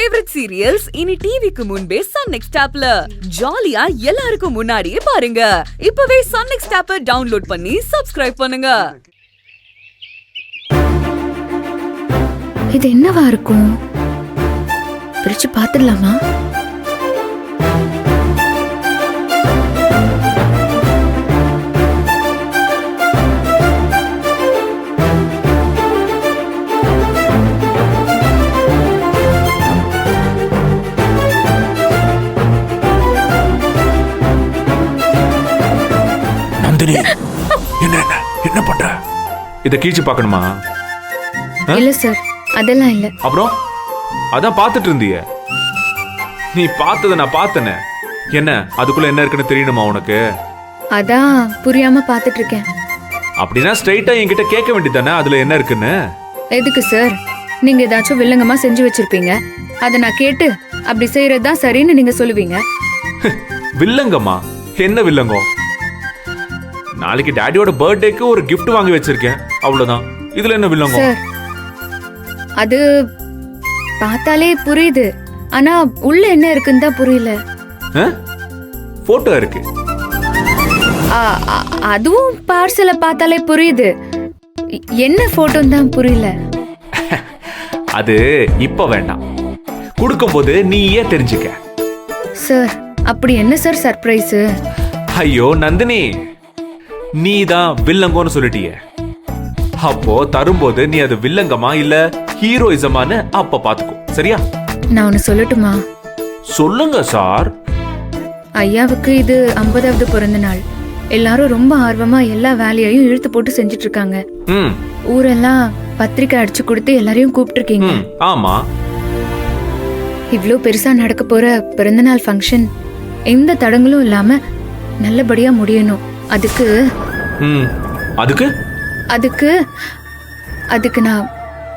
Favourite serials இனி டிவிக்கு முன்பே சன் நெக்ஸ்ட் ஆப்ல ஜாலியா எல்லாருக்கும் முன்னாடியே பாருங்க. இப்பவே சன் நெக்ஸ்ட் ஆப்பை டவுன்லோட் பண்ணி சப்ஸ்கிரைப் பண்ணுங்க. இது என்னவா இருக்கும்? பிரிச்சு பாத்துடலாமா? என்ன பண்ற? இத கீச்சு பார்க்கணுமா? இல்ல சார், அதெல்லாம் இல்ல. அப்புறம் அதான் பார்த்துட்டு இருந்தியே. நீ பார்த்தத நான் பார்த்தனே. என்ன அதுக்குள்ள என்ன இருக்குன்னு தெரியணுமா உனக்கு? அதான் புரியாம பார்த்துட்டு இருக்கேன். அப்படின்னா ஸ்ட்ரைட்டா என்கிட்ட கேட்க வேண்டியதானே அதுல என்ன இருக்குன்னு. எதுக்கு சார்? நீங்க ஏதாச்சும் வில்லங்கமா செஞ்சு வச்சிருப்பீங்க, அதை நான் கேட்டு அப்படி செய்யறதுதான் சரின்னு நீங்க சொல்லுவீங்க. வில்லங்கமா? என்ன வில்லங்கம்? நாளைக்கு டாடியோட பர்த்டேக்கு ஒரு gift வாங்கி வச்சிருக்கேன், அவ்வளவுதான். இதுல என்ன வில்லங்கம்? சார், அது பார்த்தாலே புரியுது, ஆனா உள்ள என்ன இருக்குன்னு தான் புரியல. போட்டோ இருக்கு. அதுவும் பார்சல பார்த்தாலே புரியுது, என்ன போட்டோன்னு தான் புரியல. அது இப்ப வேண்டாம், கொடுக்கும்போது நீயே தெரிஞ்சுக்க. சார், அப்படி என்ன சார் சர்ப்ரைஸ்? ஐயோ நந்தினி, நீ தான் வில்லங்கம்னு சொல்லிட்டியே. அப்போ தரும்போது நீ அது வில்லங்கமா இல்ல ஹீரோயிசமான்னு அப்ப பாத்துக்கோ, சரியா? நான் ஒன்னு சொல்லட்டுமா? சொல்லுங்க சார். ஐயாவுக்கு இது 50வது பிறந்த நாள். எல்லாரும் ரொம்ப ஆர்வமா எல்லா வேலையையும் இழுத்து போட்டு செஞ்சுட்டு இருக்காங்க. ஊரெல்லாம் பத்திரிக்கை அடிச்சு கொடுத்து எல்லாரையும் கூப்பிட்டு இருக்கீங்க. ஆமா. இவ்ளோ பெருசா நடக்க போற பிறந்தநாள் ஃபங்க்ஷன் எந்த தடங்களும் இல்லாம நல்லபடியா முடியணும். அதுக்கு அதுக்கு அதுக்கு நான்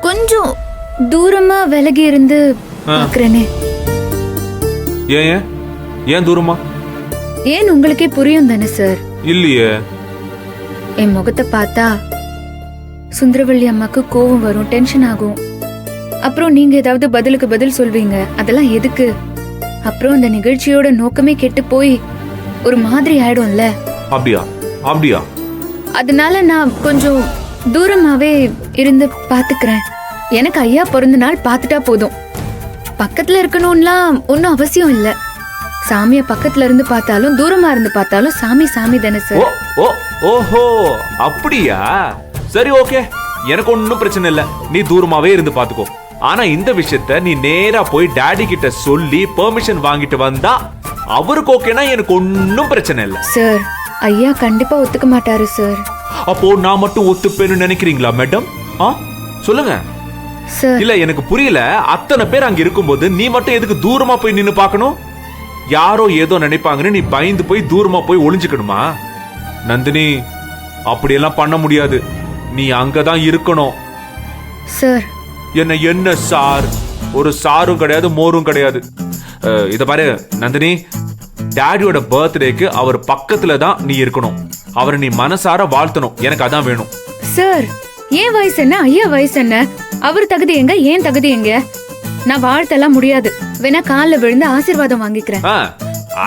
கொஞ்சம் தூரமா விலகி இருந்து பாக்குறேனே. ஏன் தூரமா? ஏன் உங்களுக்கே புரியும் தானே சார்? இல்லையே. என் முகத்தை பார்த்தா சுந்தரவள்ளி அம்மாக்கு கோவம் வரும், டென்ஷன் ஆகும். அப்புறம் நீங்க ஏதாவது பதிலுக்கு பதில் சொல்வீங்க. அதெல்லாம் எதுக்கு? அப்புறம் அந்த நிகழ்ச்சியோட நோக்கமே கெட்டு போய் ஒரு மாதிரி ஆயிடும்ல. அப்படியா? அதனால நான் கொஞ்சம் தூரமாவே இருந்து பாத்துக்கிறேன். எனக்கு ஐயா பிறந்த நாள் பாத்துட்டா போதும். பக்கத்துல இருக்கணும்லாம் ஒன்னும் அவசியம் இல்ல. சாமிய பக்கத்துல இருந்து பார்த்தாலும் தூரமா இருந்து பார்த்தாலும் சாமி சாமி தானே சார். ஓஹோ, அப்படியா? சரி, ஓகே, எனக்கு ஒன்னும் பிரச்சனை இல்ல. நீ தூரமாவே இருந்து பாத்துக்கோ. ஆனா இந்த விஷயத்த நீ நேரா போய் டாடி கிட்ட சொல்லி பெர்மிஷன் வாங்கிட்டு வந்தா அவருக்கு ஓகேனா எனக்கு ஒன்னும் பிரச்சனை இல்ல. சார், ஐயா கண்டிப்பா ஒத்துக்க மாட்டாரு சார். அப்போ நான் மட்டும் ஒத்துப்பேன்னு நினைக்கிறீங்களா மேடம்? சொல்லுங்க சார். இல்ல, எனக்கு புரியல. அத்தனை பேர் அங்க இருக்கும்போது நீ மட்டும் எதுக்கு தூரமா போய் நின்னு பார்க்கணும்? யாரோ ஏதோ நினைப்பாங்கன்னு நீ பயந்து போய் தூரமா போய் ஒளிஞ்சுக்கணுமா? நந்தினி, அப்படியெல்லாம் பண்ண முடியாது. நீ அங்கதான் இருக்கணும். சார். என்ன சார்? ஒரு சாரும் கிடையாது, மோரும் கிடையாது. இத பாரு நந்தினி, டாடியோட பர்த்டேக்கு அவர் பக்கத்துல தான் நீ இருக்கணும். அவரை நீ மனசார வாழ்த்தணும். எனக்கு அதான் வேணும். சார், ஏன் வயசு என்ன, ஐயா வயசு என்ன? அவர் தகுதி எங்க, ஏன் தகுதி எங்க? நான் வாழ்த்தெல்லாம் முடியாது. வேணா காலில் விழுந்து ஆசீர்வாதம் வாங்கிக்கிறேன்.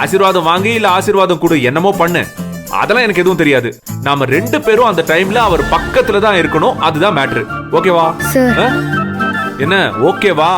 ஆசீர்வாதம் வாங்கி இல்ல ஆசீர்வாதம் கொடு, என்னமோ பண்ணு. அதெல்லாம் எனக்கு எதுவும் தெரியாது. நாம 2 பேரும் அந்த டைம்ல அவர் பக்கத்துல தான் இருக்கணும். அதுதான் மேட்ரு. ஓகேவா? சார். என்ன ஓகேவா?